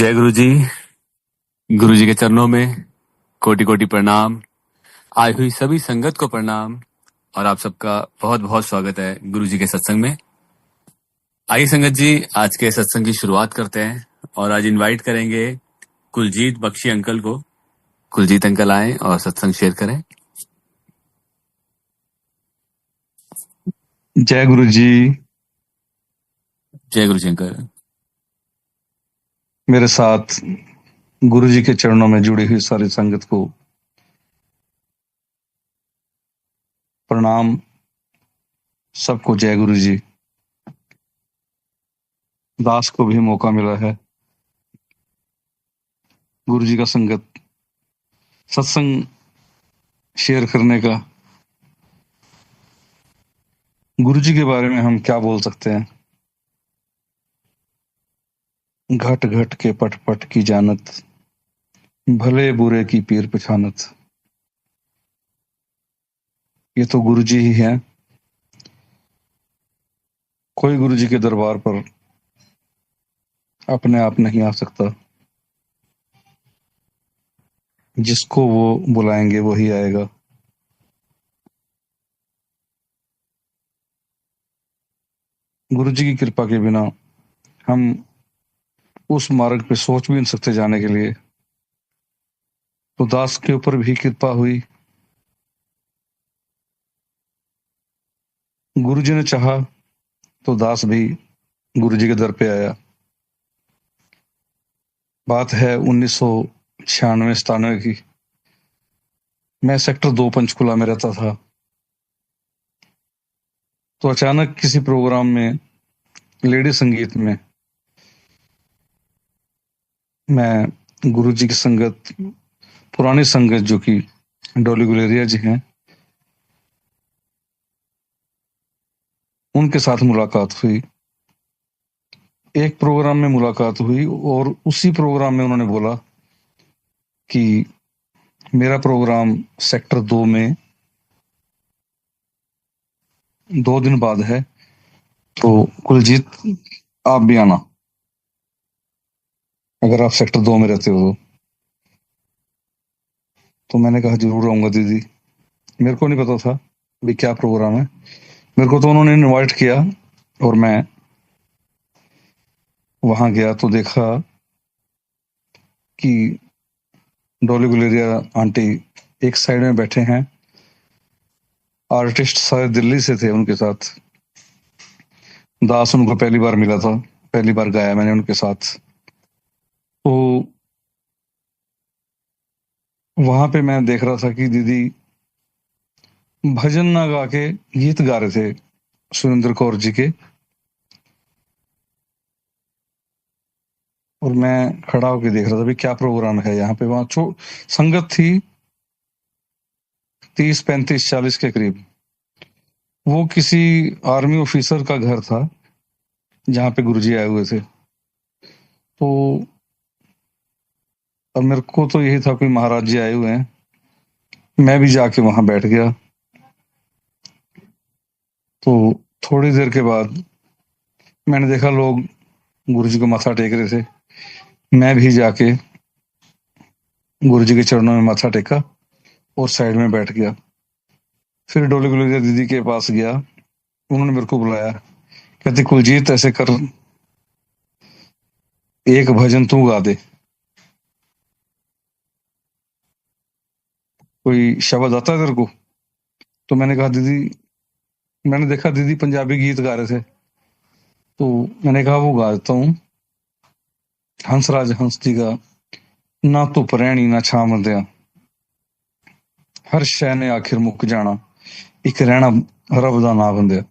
जय गुरु जी। गुरु जी के चरणों में कोटि कोटि प्रणाम। आई हुई सभी संगत को प्रणाम और आप सबका बहुत बहुत स्वागत है गुरु जी के सत्संग में। आइए संगत जी, आज के सत्संग की शुरुआत करते हैं और आज इनवाइट करेंगे कुलजीत बख्शी अंकल को। कुलजीत अंकल आए और सत्संग शेयर करें। जय गुरु जी। जय गुरु जी अंकल। मेरे साथ गुरु जी के चरणों में जुड़ी हुई सारी संगत को प्रणाम। सबको जय गुरु जी। दास को भी मौका मिला है गुरु जी का संगत सत्संग शेयर करने का। गुरु जी के बारे में हम क्या बोल सकते हैं। घट घट के पट पट की जानत, भले बुरे की पीर पछानत। ये तो गुरु जी ही हैं। कोई गुरु जी के दरबार पर अपने आप नहीं आ सकता। जिसको वो बुलाएंगे वही आएगा। गुरु जी की कृपा के बिना हम उस मार्ग पे सोच भी नहीं सकते जाने के लिए। तो दास के ऊपर भी कृपा हुई। गुरु जी ने चाहा तो दास भी गुरु जी के दर पे आया। बात है 1996-97 की। मैं सेक्टर 2 पंचकुला में रहता था। तो अचानक किसी प्रोग्राम में लेडी संगीत में मैं गुरु जी की संगत, पुरानी संगत जो कि डोली गुलेरिया जी हैं, उनके साथ मुलाकात हुई। एक प्रोग्राम में मुलाकात हुई और उसी प्रोग्राम में उन्होंने बोला कि मेरा प्रोग्राम सेक्टर 2 में 2 दिन बाद है, तो कुलजीत आप भी आना अगर आप सेक्टर 2 में रहते हो तो मैंने कहा जरूर आऊंगा दीदी। मेरे को नहीं पता था भी क्या प्रोग्राम है। मेरे को तो उन्होंने इनवाइट किया और मैं वहां गया तो देखा कि डोली गुलेरिया आंटी एक साइड में बैठे हैं। आर्टिस्ट सारे दिल्ली से थे उनके साथ। दास उनको पहली बार मिला था, पहली बार गाया मैंने उनके साथ। तो वहां पे मैं देख रहा था कि दीदी भजन ना गा के गीत गा रहे थे सुरेंद्र कौर जी के। और मैं खड़ा होकर देख रहा था भी क्या प्रोग्राम है यहाँ पे। वहां संगत थी 30, 35, 40 के करीब। वो किसी आर्मी ऑफिसर का घर था जहाँ पे गुरुजी आए हुए थे। तो अब मेरे को तो यही था कोई महाराज जी आए हुए हैं। मैं भी जाके वहां बैठ गया। तो थोड़ी देर के बाद मैंने देखा लोग गुरुजी को माथा टेक रहे थे। मैं भी जाके गुरुजी के चरणों में माथा टेका और साइड में बैठ गया। फिर डोली गुलेरिया दीदी के पास गया। उन्होंने मेरे को बुलाया, कहती कुलजीत ऐसे कर, एक भजन तू गा दे, कोई शब्द आता है तेरे को? तो मैंने कहा दीदी, मैंने देखा दीदी पंजाबी गीत गा रहे थे तो मैंने कहा वो गा देता हूँ। हंसराज हंस जी का ना धुप रहनी ना छां दिया, हर शै ने आखिर मुक जाना, एक रहना रब दा ना बंदिया।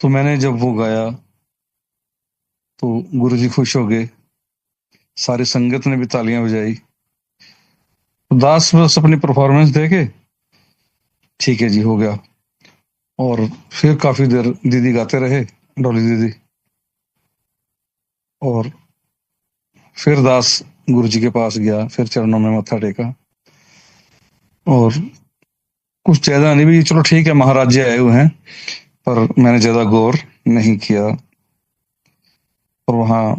तो मैंने जब वो गाया तो गुरुजी खुश हो गए। सारी संगत ने भी तालियां बजाई। दास बस अपनी परफॉर्मेंस देके ठीक है जी हो गया। और फिर काफी देर दीदी गाते रहे, डोली दीदी। और फिर दास गुरुजी के पास गया, फिर चरणों में मत्था टेका। और कुछ ज्यादा नहीं भी, चलो ठीक है महाराज जी आए हुए हैं, पर मैंने ज्यादा गौर नहीं किया। और वहां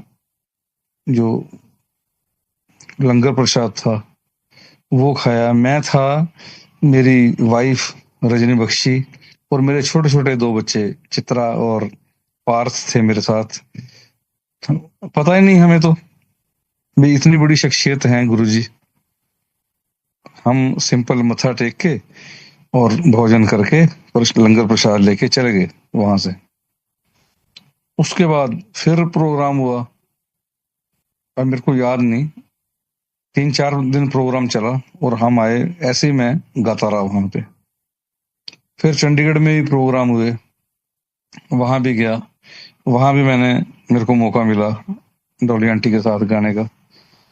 जो लंगर प्रसाद था, वो खाया। मैं था, मेरी वाइफ रजनी बख्शी और मेरे छोटे छोटे 2 बच्चे चित्रा और पार्थ थे मेरे साथ। पता ही नहीं हमें तो भी इतनी बड़ी शख्सियत हैं गुरुजी। हम सिंपल मत्था टेक के और भोजन करके और लंगर प्रसाद लेके चले गए वहां से। उसके बाद फिर प्रोग्राम हुआ, अब मेरे को याद नहीं, 3-4 दिन प्रोग्राम चला और हम आए। ऐसे ही मैं गाता रहा वहां पे। फिर चंडीगढ़ में भी प्रोग्राम हुए, वहां भी गया। वहां भी मेरे को मौका मिला डॉली आंटी के साथ गाने का।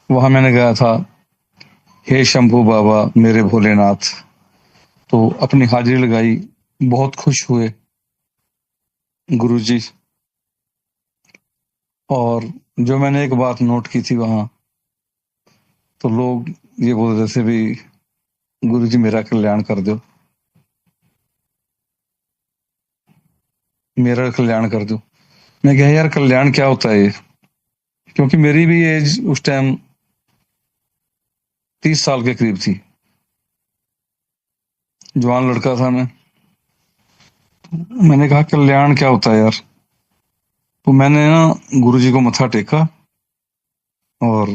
वहां मैंने गाया था हे शंभू बाबा मेरे भोलेनाथ। तो अपनी हाजिरी लगाई, बहुत खुश हुए गुरुजी। और जो मैंने एक बात नोट की थी वहां, तो लोग ये बोल रहे थे भी गुरुजी मेरा कल्याण कर दो, मेरा कल्याण कर दो। मैं कहा यार कल्याण क्या होता है ये, क्योंकि मेरी भी एज उस टाइम 30 साल के करीब थी, जवान लड़का था मैं। मैंने कहा कल्याण क्या होता है यार। तो मैंने ना गुरुजी को मत्था टेका और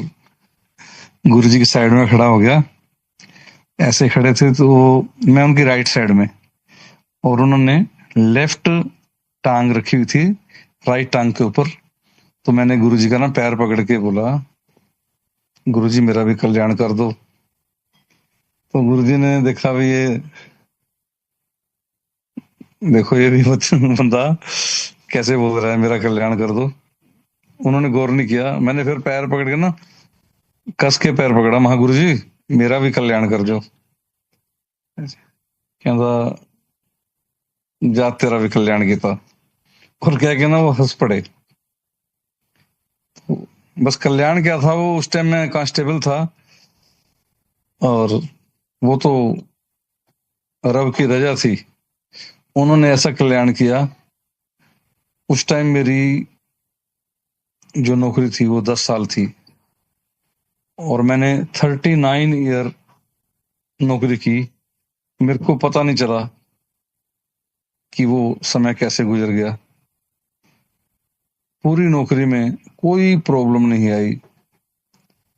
गुरुजी की साइड में खड़ा हो गया। ऐसे खड़े थे तो मैं उनकी राइट साइड में, और उन्होंने लेफ्ट टांग रखी हुई थी राइट टांग के ऊपर। तो मैंने गुरुजी का ना पैर पकड़ के बोला गुरुजी मेरा भी कल्याण कर दो। तो गुरुजी ने देखा भी ये देखो ये भी बंदा कैसे बोल रहा है मेरा कल्याण कर दो। उन्होंने गौर नहीं किया। मैंने फिर पैर पकड़ के ना कस के पैर पकड़ा, महा गुरुजी मेरा भी कल्याण कर दो। कहता जा तेरा भी कल्याण किया, और कह के ना वो हंस पड़े। बस कल्याण क्या था, वो उस टाइम में कांस्टेबल था और वो तो रब की रजा थी, उन्होंने ऐसा कल्याण किया। उस टाइम मेरी जो नौकरी थी वो 10 साल थी और मैंने 39 ईयर नौकरी की। मेरे को पता नहीं चला कि वो समय कैसे गुजर गया। पूरी नौकरी में कोई प्रॉब्लम नहीं आई।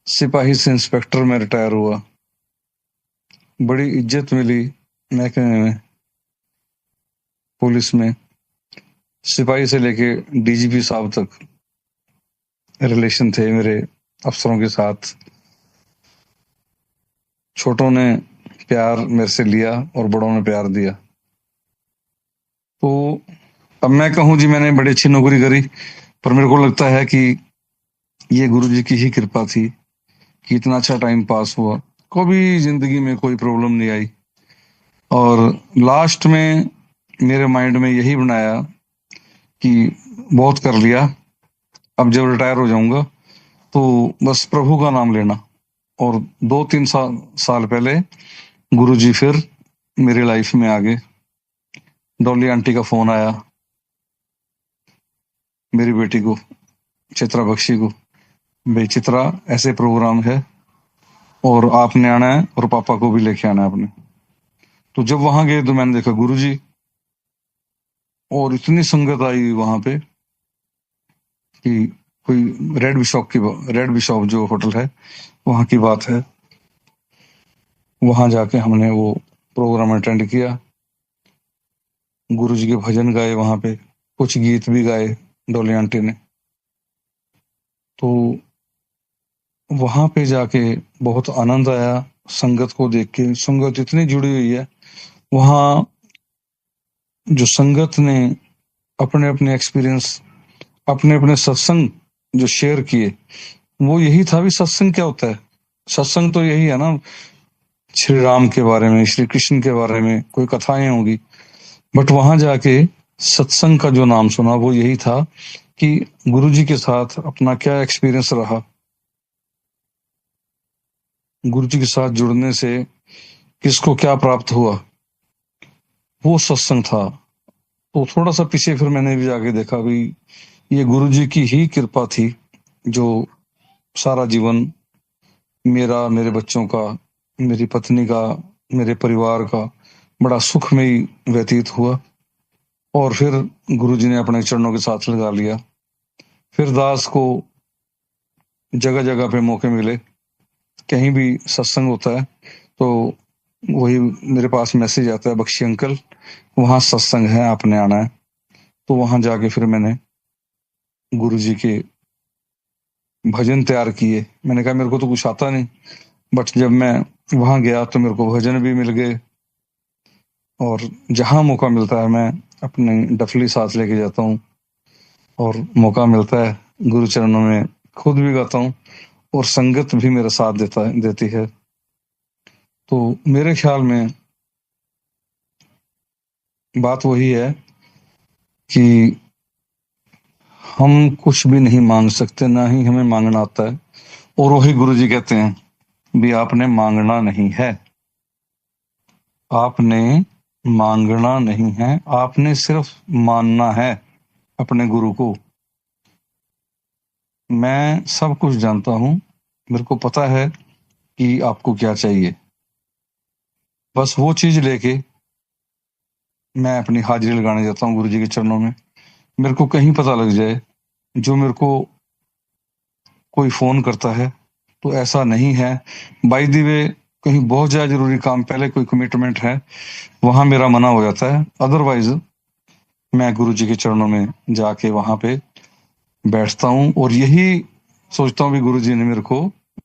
सिपाही से इंस्पेक्टर में रिटायर हुआ, बड़ी इज्जत मिली महकमे में, पुलिस में। सिपाही से लेके डीजीपी साहब तक रिलेशन थे मेरे अफसरों के साथ। छोटों ने प्यार मेरे से लिया और बड़ों ने प्यार दिया। तो अब मैं कहूं जी मैंने बड़ी अच्छी नौकरी करी, पर मेरे को लगता है कि ये गुरुजी की ही कृपा थी कि इतना अच्छा टाइम पास हुआ, कभी जिंदगी में कोई प्रॉब्लम नहीं आई। और लास्ट में मेरे माइंड में यही बनाया कि बहुत कर लिया, अब जब रिटायर हो जाऊंगा तो बस प्रभु का नाम लेना। और 2-3 साल पहले गुरुजी फिर मेरी लाइफ में आ गए। डॉली आंटी का फोन आया मेरी बेटी को, चित्रा बख्शी को, भाई चित्रा ऐसे प्रोग्राम है और आपने आना है और पापा को भी लेके आना है आपने। तो जब वहां गए तो मैंने देखा गुरुजी, और इतनी संगत आई वहां पे कि कोई रेड बिशॉप जो होटल है वहां की बात है। वहां जाके हमने वो प्रोग्राम अटेंड किया, गुरुजी के भजन गाए वहां पे, कुछ गीत भी गाए डोली आंटी ने। तो वहां पे जाके बहुत आनंद आया संगत को देख के। संगत इतनी जुड़ी हुई है वहां, जो संगत ने अपने अपने एक्सपीरियंस, अपने अपने सत्संग जो शेयर किए, वो यही था भी सत्संग क्या होता है। सत्संग तो यही है ना, श्री राम के बारे में, श्री कृष्ण के बारे में कोई कथाएं होंगी। बट वहां जाके सत्संग का जो नाम सुना वो यही था कि गुरुजी के साथ अपना क्या एक्सपीरियंस रहा, गुरुजी के साथ जुड़ने से किसको क्या प्राप्त हुआ, वो सत्संग था। तो थोड़ा सा पीछे फिर मैंने भी जाके देखा भी ये गुरुजी की ही कृपा थी जो सारा जीवन मेरा, मेरे बच्चों का, मेरी पत्नी का, मेरे परिवार का बड़ा सुखमयी व्यतीत हुआ। और फिर गुरुजी ने अपने चरणों के साथ लगा लिया। फिर दास को जगह जगह पे मौके मिले, कहीं भी सत्संग होता है तो वही मेरे पास मैसेज आता है, बख्शी अंकल वहां सत्संग है, आपने आना है। तो वहां जाके फिर मैंने गुरुजी के भजन तैयार किए। मैंने कहा मेरे को तो कुछ आता नहीं, बट जब मैं वहां गया तो मेरे को भजन भी मिल गए। और जहां मौका मिलता है मैं अपने डफली साथ लेके जाता हूँ, और मौका मिलता है गुरु चरणों में खुद भी गाता हूँ, और संगत भी मेरा साथ देती है। तो मेरे ख्याल में बात वही है कि हम कुछ भी नहीं मांग सकते, ना ही हमें मांगना आता है। और वही गुरुजी कहते हैं भी आपने मांगना नहीं है, आपने मांगना नहीं है, आपने सिर्फ मानना है अपने गुरु को। मैं सब कुछ जानता हूँ, मेरे को पता है कि आपको क्या चाहिए, बस वो चीज लेके मैं अपनी हाजिरी लगाने जाता हूँ गुरुजी के चरणों में। मेरे को कहीं पता लग जाए, जो मेरे को कोई फोन करता है तो ऐसा नहीं है बाय द वे, कहीं बहुत ज्यादा जरूरी काम, पहले कोई कमिटमेंट है, वहां मेरा मना हो जाता है। अदरवाइज मैं गुरुजी के चरणों में जाके वहां पे बैठता हूँ, और यही सोचता हूँ भी गुरुजी ने मेरे को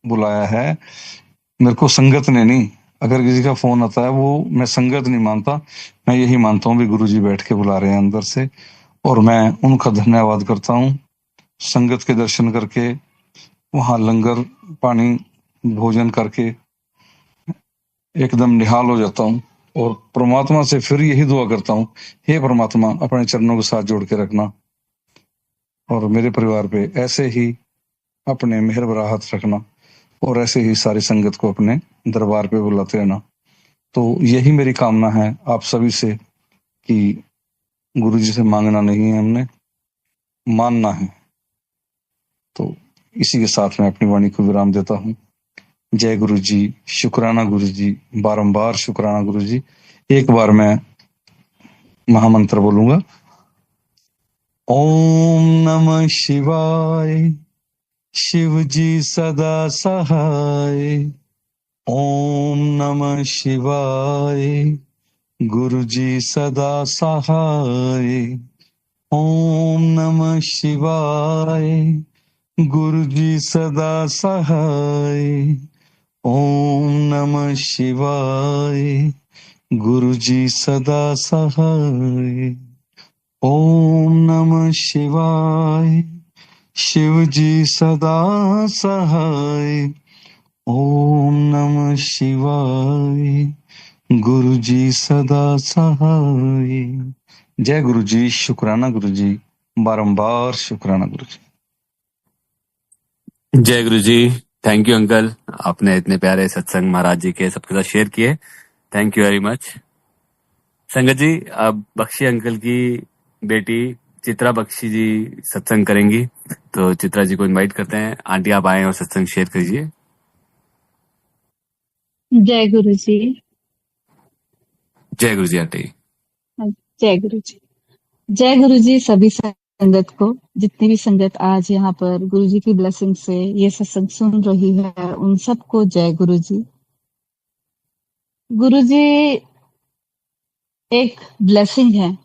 बुलाया है, मेरे को संगत ने नहीं। अगर किसी का फोन आता है वो मैं संगत नहीं मानता, मैं यही मानता हूँ भी गुरुजी बैठ के बुला रहे हैं अंदर से, और मैं उनका धन्यवाद करता हूँ। संगत के दर्शन करके, वहां लंगर पानी भोजन करके एकदम निहाल हो जाता हूँ, और परमात्मा से फिर यही दुआ करता हूँ, हे परमात्मा अपने चरणों के साथ जोड़ के रखना, और मेरे परिवार पे ऐसे ही अपने मेहर भरा हाथ रखना, और ऐसे ही सारी संगत को अपने दरबार पे बुलाते रहना। तो यही मेरी कामना है आप सभी से कि गुरुजी से मांगना नहीं है, हमने मानना है। तो इसी के साथ मैं अपनी वाणी को विराम देता हूँ। जय गुरु जी, शुक्राना गुरु जी, बारंबार शुक्राना गुरु जी। एक बार मैं महामंत्र बोलूंगा। ओम नमः शिवाय, शिव जी सदा सहाय। ओम नमः शिवाय, गुरु जी सदा सहाय। ओम नमः शिवाय, गुरु जी सदा सहाय। ओम नमः शिवाय, गुरु जी सदा सहाय। ओम नमः शिवाय, शिव जी सदा सहाय। ओम नमः शिवाय, गुरु जी सदा सहाय। जय गुरु जी, शुक्राना गुरु जी, बारंबार शुक्राना गुरु जी। जय गुरु जी। थैंक यू अंकल, आपने इतने प्यारे सत्संग महाराज जी के सबके साथ शेयर किए। Thank you very much. संगत जी, अब बख्शी अंकल की बेटी चित्रा बख्शी जी सत्संग करेंगी, तो चित्रा जी को इनवाइट करते हैं। आंटी आप आए और सत्संग शेयर कीजिए। जय गुरु जी। जय गुरु जी आंटी। जय गुरु जी। जय गुरु जी सभी संगत को, जितनी भी संगत आज यहाँ पर गुरु जी की ब्लेसिंग से ये सत्संग सुन रही है, उन सबको जय गुरु जी। गुरु जी एक ब्लेसिंग है,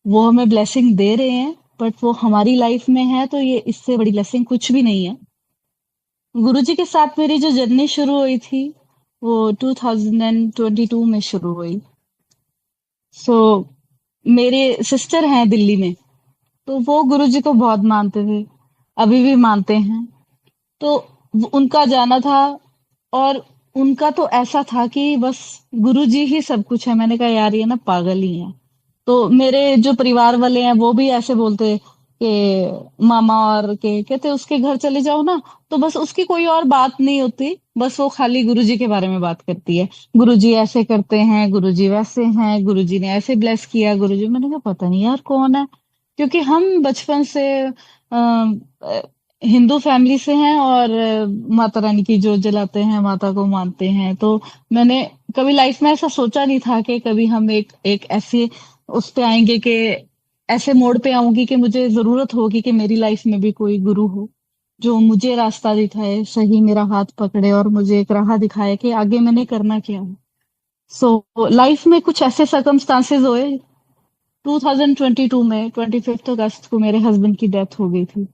वो हमें ब्लेसिंग दे रहे हैं, बट वो हमारी लाइफ में है तो ये इससे बड़ी ब्लेसिंग कुछ भी नहीं है। गुरु जी के साथ मेरी जो जर्नी शुरू हुई थी वो 2022 में शुरू हुई। सो मेरे सिस्टर हैं दिल्ली में, तो वो गुरुजी को बहुत मानते थे, अभी भी मानते हैं। तो उनका जाना था, और उनका तो ऐसा था कि बस गुरुजी ही सब कुछ है। मैंने कहा यार ये ना पागल ही है। तो मेरे जो परिवार वाले हैं वो भी ऐसे बोलते कि मामा और के कहते उसके घर चले जाओ ना, तो बस उसकी कोई और बात नहीं होती, बस वो खाली गुरुजी के बारे में बात करती है। गुरुजी ऐसे करते हैं, गुरुजी वैसे हैं, गुरुजी ने ऐसे ब्लेस किया, गुरुजी। मैंने कहा पता नहीं यार कौन है, क्योंकि हम बचपन से हिंदू फैमिली से हैं और माता रानी की जोत जलाते हैं, माता को मानते हैं। तो मैंने कभी लाइफ में ऐसा सोचा नहीं था कि कभी हम एक एक ऐसे उस पे आएंगे कि ऐसे मोड़ पे आऊंगी कि मुझे जरूरत होगी कि मेरी लाइफ में भी कोई गुरु हो जो मुझे रास्ता दिखाए, सही मेरा हाथ पकड़े और मुझे एक राह दिखाए कि आगे मैंने करना क्या है। सो लाइफ में कुछ ऐसे सर्कमस्टांसेस हुए। 2022 में 25 अगस्त को मेरे हस्बैंड की डेथ हो गई थी।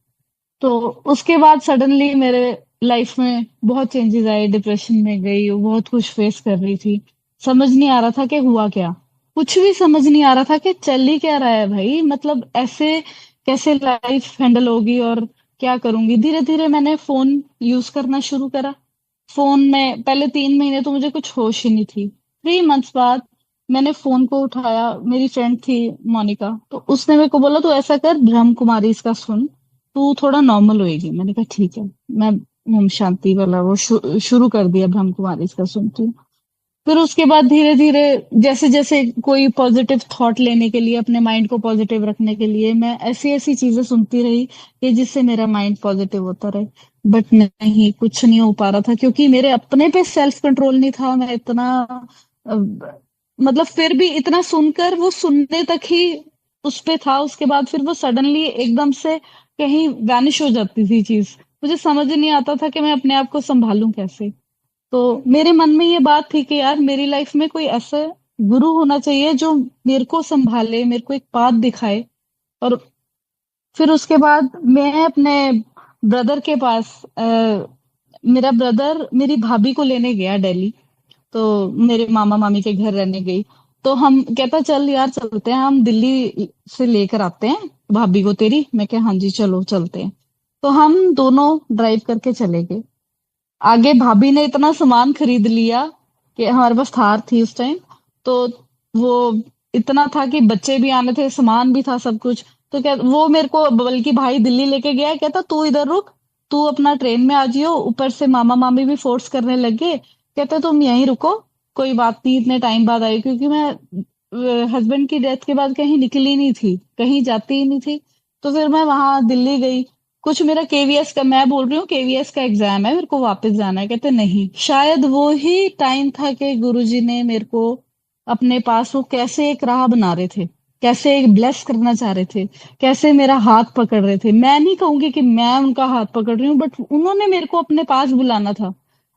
तो उसके बाद सडनली मेरे लाइफ में बहुत चेंजेस आए, डिप्रेशन में गई, बहुत कुछ फेस कर रही थी। समझ नहीं आ रहा था कि हुआ क्या, कुछ भी समझ नहीं आ रहा था कि चल ही क्या रहा है भाई, मतलब ऐसे कैसे लाइफ हैंडल होगी और क्या करूंगी। धीरे धीरे मैंने फोन यूज करना शुरू करा। फोन में पहले 3 महीने तो मुझे कुछ होश ही नहीं थी। 3 मंथ्स बाद मैंने फोन को उठाया, मेरी फ्रेंड थी मोनिका, तो उसने मेरे को बोला तू ऐसा कर, ब्रह्म कुमारी इसका सुन, तू थोड़ा नॉर्मल होएगी। मैंने कहा ठीक है। मैं ओम शांति वाला वो शुरू कर दिया, ब्रह्म कुमारी इसका सुनती हूँ। फिर उसके बाद धीरे धीरे जैसे जैसे कोई पॉजिटिव थॉट लेने के लिए, अपने माइंड को पॉजिटिव रखने के लिए मैं ऐसी ऐसी चीजें सुनती रही कि जिससे मेरा माइंड पॉजिटिव होता रहे। बट नहीं, कुछ नहीं हो पा रहा था क्योंकि मेरे अपने पे सेल्फ कंट्रोल नहीं था। मैं इतना मतलब फिर भी इतना सुनकर वो सुनने तक ही उस पे था। उसके बाद फिर वो सडनली एकदम से कहीं वैनिश हो जाती थी चीज। मुझे समझ नहीं आता था कि मैं अपने आप को संभालूं कैसे। तो मेरे मन में ये बात थी कि यार मेरी लाइफ में कोई ऐसा गुरु होना चाहिए जो मेरे को संभाले, मेरे को एक पाथ दिखाए। और फिर उसके बाद मैं अपने ब्रदर के पास मेरा ब्रदर मेरी भाभी को लेने गया दिल्ली। तो मेरे मामा मामी के घर रहने गई। तो हम कहता चल यार चलते हैं, हम दिल्ली से लेकर आते हैं भाभी को तेरी। मैं क्या, हाँ जी चलो चलते हैं। तो हम दोनों ड्राइव करके चले गए। आगे भाभी ने इतना सामान खरीद लिया कि हमारे पास थार थी उस टाइम। तो वो इतना था कि बच्चे भी आने थे, सामान भी था, सब कुछ। तो क्या वो मेरे को बल्कि भाई दिल्ली लेके गया, कहता तू इधर रुक, तू अपना ट्रेन में आ जियो। ऊपर से मामा मामी भी फोर्स करने लगे, कहते तुम यहीं रुको, कोई बात नहीं, इतने टाइम बाद आई। क्योंकि मैं हस्बैंड की डेथ के बाद कहीं निकली नहीं थी, कहीं जाती ही नहीं थी। तो फिर मैं वहां दिल्ली गई। कुछ मेरा केवीएस का, मैं बोल रही हूँ केवीएस का एग्जाम है, मेरे को वापस जाना है। कहते नहीं, शायद वो ही टाइम था कि गुरुजी ने मेरे को अपने पास, वो कैसे एक राह बना रहे थे, कैसे एक ब्लेस करना चाह रहे थे, कैसे मेरा हाथ पकड़ रहे थे। मैं नहीं कहूंगी कि मैं उनका हाथ पकड़ रही हूँ, बट उन्होंने मेरे को अपने पास बुलाना था,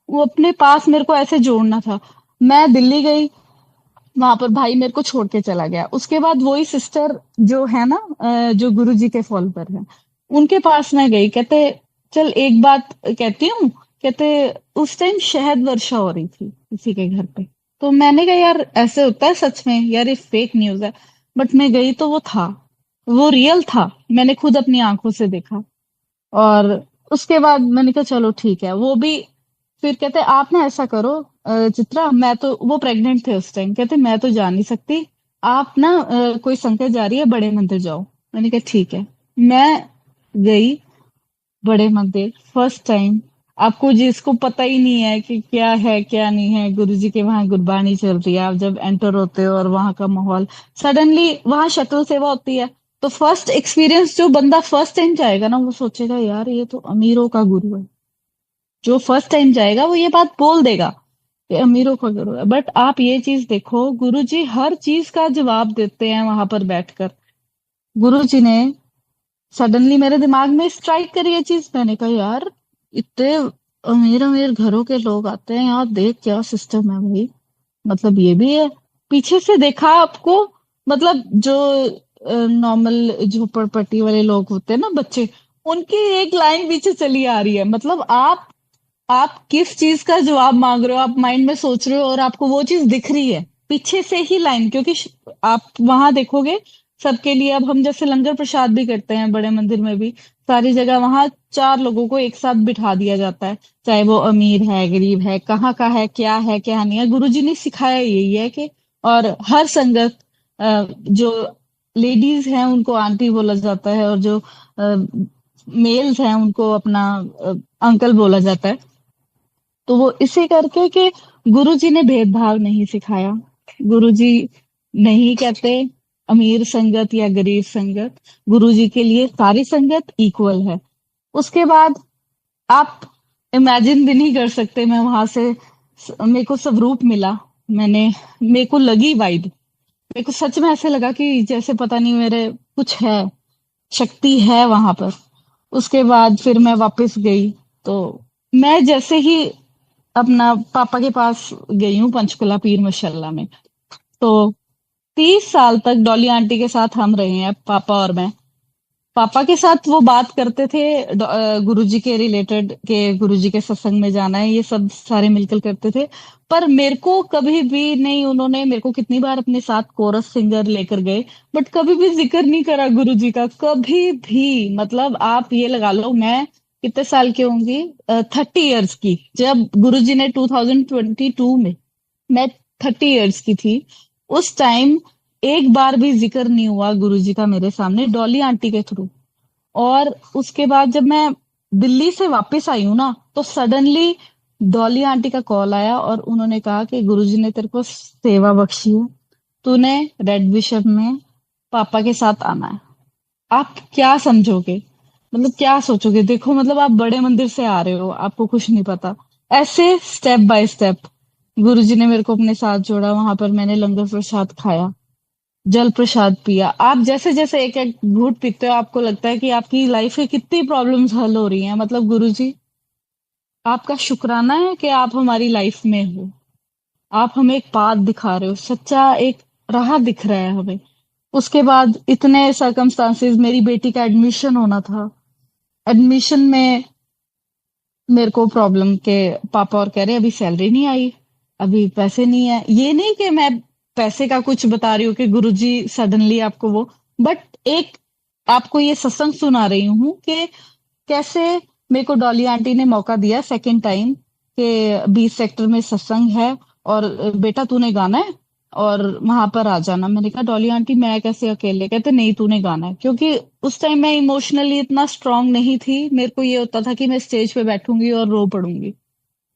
वो अपने पास मेरे को ऐसे जोड़ना था। मैं दिल्ली गई, वहां पर भाई मेरे को छोड़ के चला गया। उसके बाद वही सिस्टर जो है ना, जो गुरुजी के फॉलोवर है, उनके पास मैं गई। कहते चल एक बात कहती हूँ। कहते उस टाइम शहद वर्षा हो रही थी किसी के घर पे। तो मैंने कहा यार ऐसे होता है सच में, यार ये फेक न्यूज है। बट मैं गई तो वो था, वो रियल था, मैंने खुद अपनी आंखों से देखा। और उसके बाद मैंने कहा चलो ठीक है। वो भी फिर कहते आप ना ऐसा करो, चित्रा, मैं तो, वो प्रेग्नेंट थे उस टाइम, कहते मैं तो जा नहीं सकती, आप ना कोई संगत जा रही है, बड़े मंदिर जाओ। मैंने कहा ठीक है। मैं गई बड़े मंदिर फर्स्ट टाइम। आपको जिसको पता ही नहीं है कि क्या है क्या नहीं है, गुरुजी के वहां गुरबानी चल रही है, आप जब एंटर होते हो और वहां का माहौल, सडनली वहां शटल सेवा होती है। तो फर्स्ट एक्सपीरियंस, जो बंदा फर्स्ट टाइम जाएगा ना, वो सोचेगा यार ये तो अमीरों का गुरु है। जो फर्स्ट टाइम जाएगा वो ये बात बोल देगा कि अमीरों का गुरु है। बट आप ये चीज देखो, गुरुजी हर चीज का जवाब देते हैं वहां पर बैठकर। गुरुजी ने सडनली मेरे दिमाग में स्ट्राइक करी ये चीज। मैंने कहा यार इतने अमीर अमीर घरों के लोग आते हैं यहाँ, देख क्या सिस्टम है भाई, मतलब ये भी है। पीछे से देखा आपको, मतलब जो नॉर्मल झोपड़पट्टी वाले लोग होते हैं ना, बच्चे, उनकी एक लाइन पीछे चली आ रही है। मतलब आप किस चीज का जवाब मांग रहे हो, आप माइंड में सोच रहे हो और आपको वो चीज दिख रही है पीछे से ही लाइन। क्योंकि आप वहां देखोगे सबके लिए, अब हम जैसे लंगर प्रसाद भी करते हैं बड़े मंदिर में भी, सारी जगह वहां 4 लोगों को एक साथ बिठा दिया जाता है, चाहे वो अमीर है गरीब है, कहाँ का है क्या नहीं है। गुरुजी ने सिखाया यही है कि, और हर संगत, जो लेडीज हैं उनको आंटी बोला जाता है, और जो मेल्स हैं उनको अपना अंकल बोला जाता है। तो वो इसे करके कि गुरुजी ने भेदभाव नहीं सिखाया। गुरुजी नहीं कहते अमीर संगत या गरीब संगत, गुरुजी के लिए सारी संगत इक्वल है। उसके बाद आप इमेजिन भी नहीं कर सकते, मैं वहां से मेरे को स्वरूप मिला। मेरे को लगी वाइब, मेरे को सच में ऐसे लगा कि जैसे पता नहीं मेरे कुछ है, शक्ति है वहां पर। उसके बाद फिर मैं वापस गई, तो मैं जैसे ही अपना पापा के पास गई हूँ पंचकुला पीर मशाला में, तो 30 साल तक डॉली आंटी के साथ हम रहे हैं, पापा और मैं। पापा के साथ वो बात करते थे गुरुजी के रिलेटेड, के गुरुजी के सत्संग में जाना है, ये सब सारे मिलकर करते थे। पर मेरे को कभी भी नहीं, उन्होंने मेरे को कितनी बार अपने साथ कोरस सिंगर लेकर गए, बट कभी भी जिक्र नहीं करा गुरुजी का, कभी भी। मतलब आप ये लगा लो, मैं कितने साल की होंगी, 30 इयर्स की, जब गुरुजी ने 2022 में, मैं 30 इयर्स की थी उस टाइम, एक बार भी जिक्र नहीं हुआ गुरुजी का मेरे सामने, डॉली आंटी के थ्रू। और उसके बाद जब मैं दिल्ली से वापस आई हूँ ना, तो सडनली डॉली आंटी का कॉल आया और उन्होंने कहा कि गुरुजी ने तेरे को सेवा बख्शी है, तूने रेड बिशप में पापा के साथ आना है। आप क्या समझोगे, मतलब क्या सोचोगे? देखो, मतलब आप बड़े मंदिर से आ रहे हो, आपको कुछ नहीं पता। ऐसे स्टेप बाय स्टेप गुरुजी ने मेरे को अपने साथ जोड़ा। वहां पर मैंने लंगर प्रसाद खाया, जल प्रसाद पिया। आप जैसे जैसे एक एक घूंट पीते हो, आपको लगता है कि आपकी लाइफ में कितनी प्रॉब्लम्स हल हो रही हैं। मतलब गुरुजी, आपका शुक्राना है कि आप हमारी लाइफ में हो। आप हमें एक पाथ दिखा रहे हो, सच्चा एक राह दिख रहा है हमें। उसके बाद इतने सर्कमस्टांसेस, मेरी बेटी का एडमिशन होना था। एडमिशन में मेरे को प्रॉब्लम के पापा और कह रहे अभी सैलरी नहीं आई, अभी पैसे नहीं है। ये नहीं कि मैं पैसे का कुछ बता रही हूँ कि गुरुजी सडनली आपको वो, बट एक आपको ये सत्संग सुना रही हूँ कि कैसे मेरे को डॉली आंटी ने मौका दिया सेकंड टाइम कि 20 सेक्टर में सत्संग है और बेटा तूने गाना है और वहां पर आ जाना। मैंने कहा डॉली आंटी मैं कैसे अकेले? कहते नहीं तूने गाना है, क्योंकि उस टाइम मैं इमोशनली इतना स्ट्रांग नहीं थी। मेरे को ये होता था कि मैं स्टेज पे बैठूंगी और रो पड़ूंगी।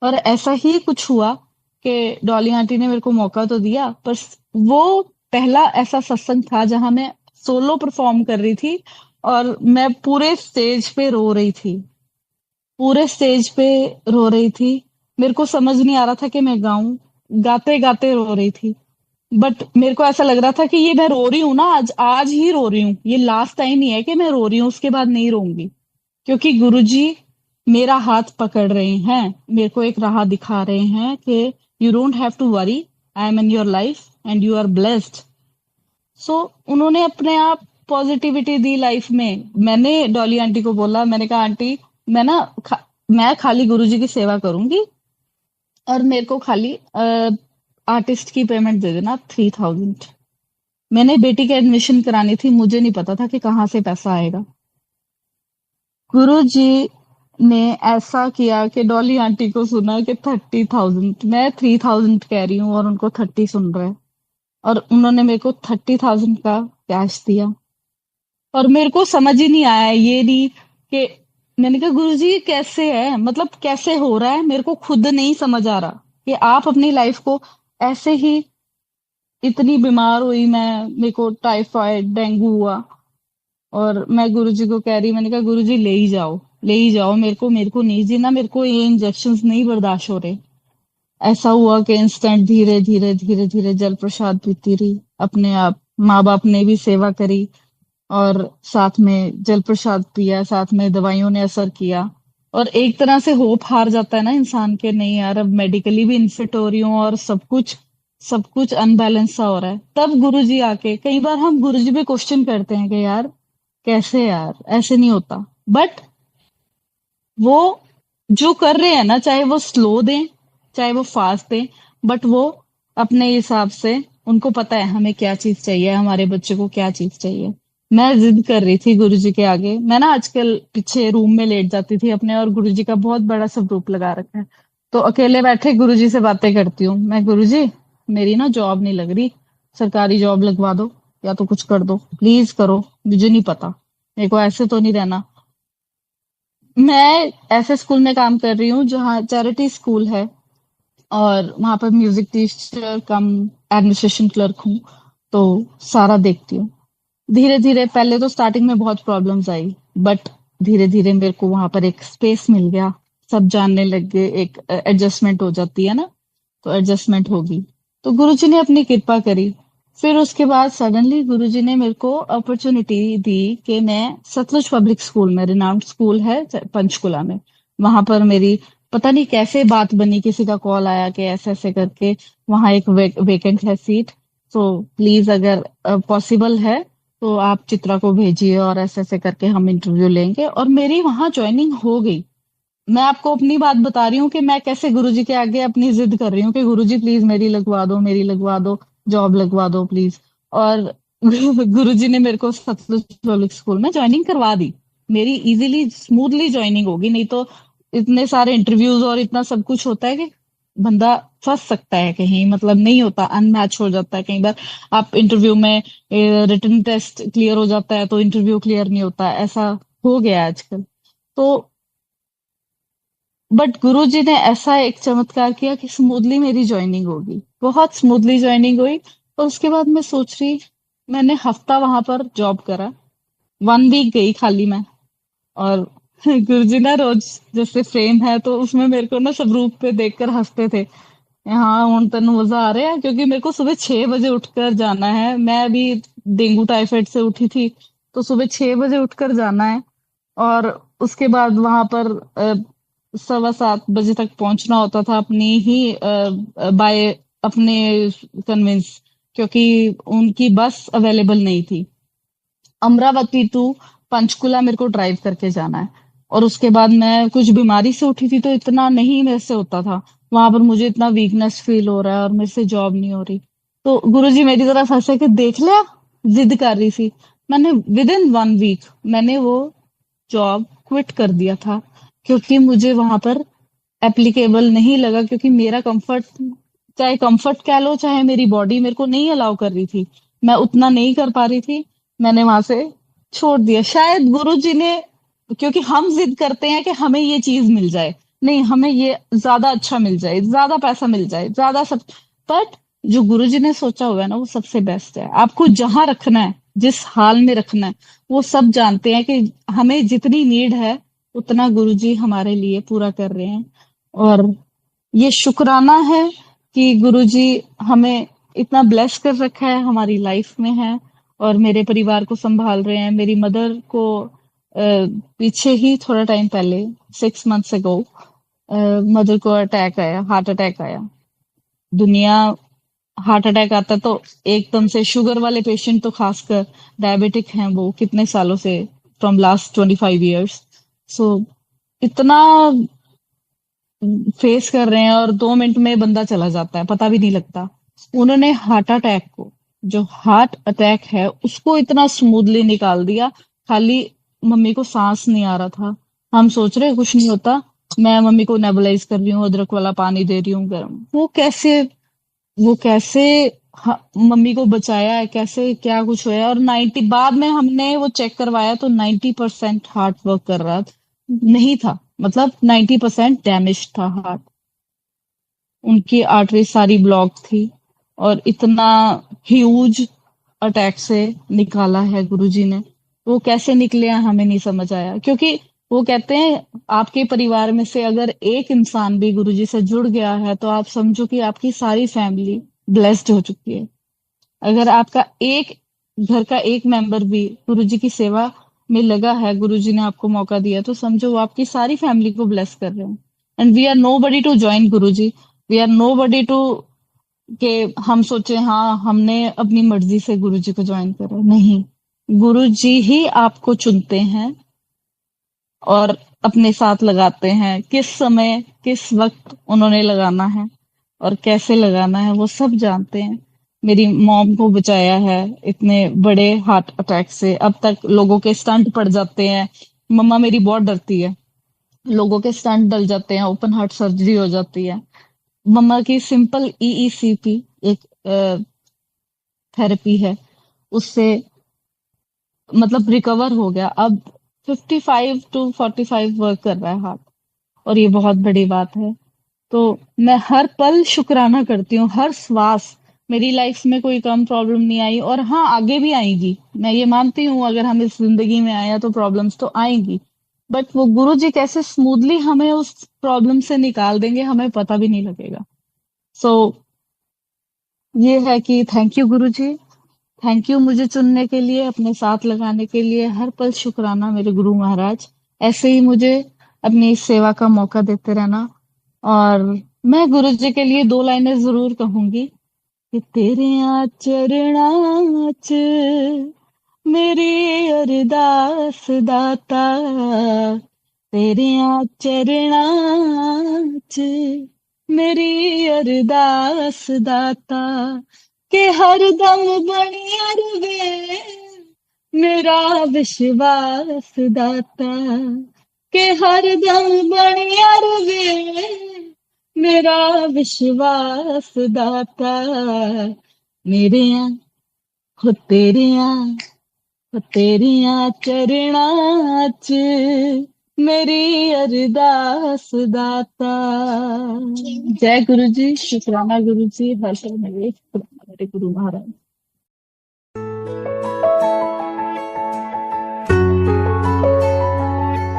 और ऐसा ही कुछ हुआ कि डॉली आंटी ने मेरे को मौका तो दिया, पर वो पहला ऐसा सत्संग था जहां मैं सोलो परफॉर्म कर रही थी और मैं पूरे स्टेज पे रो रही थी, पूरे स्टेज पे रो रही थी। मेरे को समझ नहीं आ रहा था कि मैं गाऊं, गाते गाते रो रही थी। बट मेरे को ऐसा लग रहा था कि ये मैं रो रही हूँ ना, आज आज ही रो रही हूँ, ये लास्ट टाइम ही है कि मैं रो रही हूँ, उसके बाद नहीं रोऊंगी। क्योंकि गुरुजी मेरा हाथ पकड़ रहे हैं, मेरे को एक राह दिखा रहे हैं कि you don't have to worry, I am in your life and you are blessed. So उन्होंने अपने आप पॉजिटिविटी दी लाइफ में। मैंने डॉली आंटी को बोला, मैंने कहा आंटी मैं ना मैं खाली गुरुजी की सेवा करूंगी और मेरे को खाली आर्टिस्ट की पेमेंट दे देना 3000। मैंने बेटी की एडमिशन करानी थी, मुझे नहीं पता था कि कहाँ से पैसा आएगा। गुरुजी ने ऐसा किया कि डॉली आंटी को सुना कि 30,000, मैं 3000 कह रही हूँ और उनको 30 सुन रहा है, और उन्होंने मेरे को 30,000 का कैश दिया। और मेरे को समझ ही नहीं आया, ये नहीं कि मैंने कहा गुरुजी ये कैसे है, मतलब कैसे हो रहा है, मेरे को खुद नहीं समझ आ रहा कि आप अपनी लाइफ को ऐसे ही। इतनी बीमार हुई मैं, मेरे को टाइफाइड डेंगू हुआ और मैं गुरुजी को कह रही, मैंने कहा गुरुजी ले ही जाओ, ले ही जाओ, मेरे को नहीं जीना, मेरे को ये इंजेक्शंस नहीं बर्दाश्त हो रहे। ऐसा हुआ कि इंस्टेंट धीरे धीरे धीरे धीरे जल प्रसाद पीती रही अपने आप। माँ बाप ने भी सेवा करी और साथ में जल प्रसाद पिया, साथ में दवाइयों ने असर किया। और एक तरह से होप हार जाता है ना इंसान के, नहीं यार अब मेडिकली भी इनफिट हो रही हूँ और सब कुछ अनबैलेंस सा हो रहा है। तब गुरुजी आके, कई बार हम गुरुजी पे क्वेश्चन करते हैं कि यार कैसे, यार ऐसे नहीं होता, बट वो जो कर रहे हैं ना, चाहे वो स्लो दें चाहे वो फास्ट दें, बट वो अपने हिसाब से, उनको पता है हमें क्या चीज चाहिए, हमारे बच्चे को क्या चीज चाहिए। मैं जिद कर रही थी गुरुजी के आगे, मैं ना आजकल पीछे रूम में लेट जाती थी अपने, और गुरुजी का बहुत बड़ा स्वरूप लगा रखा है, तो अकेले बैठे गुरुजी से बातें करती हूँ मैं, गुरुजी मेरी ना जॉब नहीं लग रही, सरकारी जॉब लगवा दो या तो कुछ कर दो, प्लीज करो, मुझे नहीं पता, मेरे को ऐसे तो नहीं रहना। मैं ऐसे स्कूल में काम कर रही हूँ जहाँ चैरिटी स्कूल है, और वहां पर म्यूजिक टीचर कम एडमिनिस्ट्रेशन क्लर्क हूँ, तो सारा देखती हूँ। धीरे धीरे, पहले तो स्टार्टिंग में बहुत प्रॉब्लम्स आई, बट धीरे धीरे मेरे को वहां पर एक स्पेस मिल गया, सब जानने लग गए, एक एडजस्टमेंट हो जाती है ना, तो एडजस्टमेंट होगी। तो गुरुजी ने अपनी कृपा करी। फिर उसके बाद सडनली गुरुजी ने मेरे को अपॉर्चुनिटी दी कि मैं सतलुज पब्लिक स्कूल में, रिनाउंड स्कूल है पंचकुला में, वहां पर मेरी पता नहीं कैसे बात बनी, किसी का कॉल आया कि ऐसे ऐसे करके वहां एक वेकेंट है सीट, तो प्लीज अगर पॉसिबल है तो आप चित्रा को भेजिए और ऐसे ऐसे करके हम इंटरव्यू लेंगे। और मेरी वहां ज्वाइनिंग हो गई। मैं आपको अपनी बात बता रही हूँ कि मैं कैसे गुरुजी के आगे अपनी जिद कर रही हूँ कि गुरुजी प्लीज मेरी लगवा दो, मेरी लगवा दो, जॉब लगवा दो प्लीज। और गुरुजी ने मेरे को सतलुज पब्लिक स्कूल में ज्वाइनिंग करवा दी। मेरी इजीली स्मूथली ज्वाइनिंग होगी, नहीं तो इतने सारे इंटरव्यूज और इतना सब कुछ होता है कि बंदा फंस सकता है कहीं, मतलब नहीं होता, अनमैच हो जाता है कई बार। आप इंटरव्यू में रिटन टेस्ट क्लियर हो जाता है तो इंटरव्यू क्लियर नहीं होता, ऐसा हो गया है आजकल। तो बट गुरुजी ने ऐसा एक चमत्कार किया कि स्मूथली मेरी ज्वाइनिंग होगी, बहुत स्मूथली ज्वाइनिंग हुई। और उसके बाद मैं सोच रही, मैंने हफ्ता वहां पर जॉब करा, 1 वीक गई खाली मैं। और गुरुजी ना रोज जैसे फ्रेम है तो उसमें मेरे को ना सब रूप पे देखकर हंसते थे। हाँ हूं तेन मजा आ रहा है, क्योंकि मेरे को सुबह 6 बजे उठकर जाना है। मैं अभी डेंगू टाइफाइड से उठी थी, तो सुबह 6 बजे उठकर जाना है। और उसके बाद वहां पर 7:15 बजे तक पहुंचना होता था अपनी ही बाय अपने कन्विंस, क्योंकि उनकी बस अवेलेबल नहीं थी। अमरावती टू पंचकुला मेरे को ड्राइव करके जाना है। और उसके बाद मैं कुछ बीमारी से उठी थी तो इतना नहीं मेरे से होता था, वहां पर मुझे इतना वीकनेस फील हो रहा है और मेरे से जॉब नहीं हो रही। तो गुरुजी मेरी तरफ हंसे कि देख लिया, जिद कर रही थी। मैंने विद इन 1 वीक मैंने वो जॉब क्विट कर दिया था, क्योंकि मुझे वहां पर एप्लीकेबल नहीं लगा, क्योंकि मेरा कंफर्ट, चाहे कंफर्ट कह लो चाहे मेरी बॉडी मेरे को नहीं अलाउ कर रही थी, मैं उतना नहीं कर पा रही थी। मैंने वहां से छोड़ दिया। शायद गुरुजी ने, क्योंकि हम जिद करते हैं कि हमें ये चीज मिल जाए, नहीं हमें ये ज्यादा अच्छा मिल जाए, ज्यादा पैसा मिल जाए, ज्यादा सब, बट जो गुरुजी ने सोचा हुआ है ना वो सबसे बेस्ट है। आपको जहां रखना है, जिस हाल में रखना है, वो सब जानते हैं कि हमें जितनी नीड है उतना गुरुजी हमारे लिए पूरा कर रहे हैं। और ये शुक्राना है कि गुरुजी हमें इतना ब्लेस कर रखा है, हमारी लाइफ में है और मेरे परिवार को संभाल रहे हैं। मेरी मदर को पीछे ही थोड़ा टाइम पहले, 6 मंथ्स अगो, मदर को अटैक आया, हार्ट अटैक आया। दुनिया, हार्ट अटैक आता तो एकदम से, शुगर वाले पेशेंट तो खासकर, डायबिटिक हैं वो कितने सालों से, फ्रॉम लास्ट 25 years। सो इतना फेस कर रहे हैं और 2 मिनट में बंदा चला जाता है, पता भी नहीं लगता। उन्होंने हार्ट अटैक को, जो हार्ट अटैक है उसको इतना स्मूथली निकाल दिया। खाली मम्मी को सांस नहीं आ रहा था, हम सोच रहे कुछ नहीं होता, मैं मम्मी को नेबुलाइज कर रही हूँ, अदरक वाला पानी दे रही हूँ गर्म, वो कैसे मम्मी को बचाया है, कैसे क्या कुछ हुआ है। और 90 बाद में हमने वो चेक करवाया तो 90% हार्ट वर्क कर रहा नहीं था, मतलब 90% डैमेज था हार्ट। उनकी आर्टरी सारी ब्लॉक थी और इतना ह्यूज अटैक से निकाला है गुरुजी ने। वो कैसे निकले हैं हमें नहीं समझ आया, क्योंकि वो कहते हैं आपके परिवार में से अगर एक इंसान भी गुरुजी से जुड़ गया है तो आप समझो कि आपकी सारी फैमिली ब्लेस्ड हो चुकी है। अगर आपका एक घर का एक मेंबर भी गुरुजी की सेवा में लगा है, गुरुजी ने आपको मौका दिया, तो समझो वो आपकी सारी फैमिली को ब्लेस कर रहे हैं। And we are nobody to join Guruji, we are nobody to के हम सोचे हाँ हमने अपनी मर्जी से गुरुजी को ज्वाइन करा, नहीं, गुरुजी ही आपको चुनते हैं और अपने साथ लगाते हैं। किस समय किस वक्त उन्होंने लगाना है और कैसे लगाना है वो सब जानते हैं। मेरी मॉम को बचाया है इतने बड़े हार्ट अटैक से। अब तक लोगों के स्टंट पड़ जाते हैं, मम्मा मेरी बहुत डरती है, लोगों के स्टंट डल जाते हैं, ओपन हार्ट सर्जरी हो जाती है। मम्मा की सिंपल ईईसीपी एक थेरेपी है, उससे मतलब रिकवर हो गया। अब 55 to 45 वर्क कर रहा है हार्ट, और ये बहुत बड़ी बात है। तो मैं हर पल शुक्राना करती हूँ, हर श्वास। मेरी लाइफ में कोई कम प्रॉब्लम नहीं आई, और हाँ आगे भी आएगी, मैं ये मानती हूँ। अगर हम इस जिंदगी में आए हैं तो प्रॉब्लम्स तो आएंगी, बट वो गुरु जी कैसे स्मूथली हमें उस प्रॉब्लम से निकाल देंगे हमें पता भी नहीं लगेगा। सो ये है कि thank you Guru ji, thank you मुझे चुनने के लिए, अपने साथ लगाने के लिए। हर पल शुक्राना मेरे गुरु महाराज। ऐसे ही मुझे अपनी इस सेवा का मौका देते रहना। और मैं गुरु जी के लिए 2 लाइनें जरूर कहूंगी कि तेरे चरणां च मेरी अरदास दाता, तेरे चरणां च मेरी अरदास दाता, के हर दम बनिया रवे मेरा विश्वास दाता, के हर दम बनिया रवे मेरा विश्वास दाता। मेरे हो तेरियां चरणां च मेरी अरदास दाता। जय गुरु जी, शुक्राना गुरु जी, हर पल मेरे शुक्राना मेरे गुरु महाराज।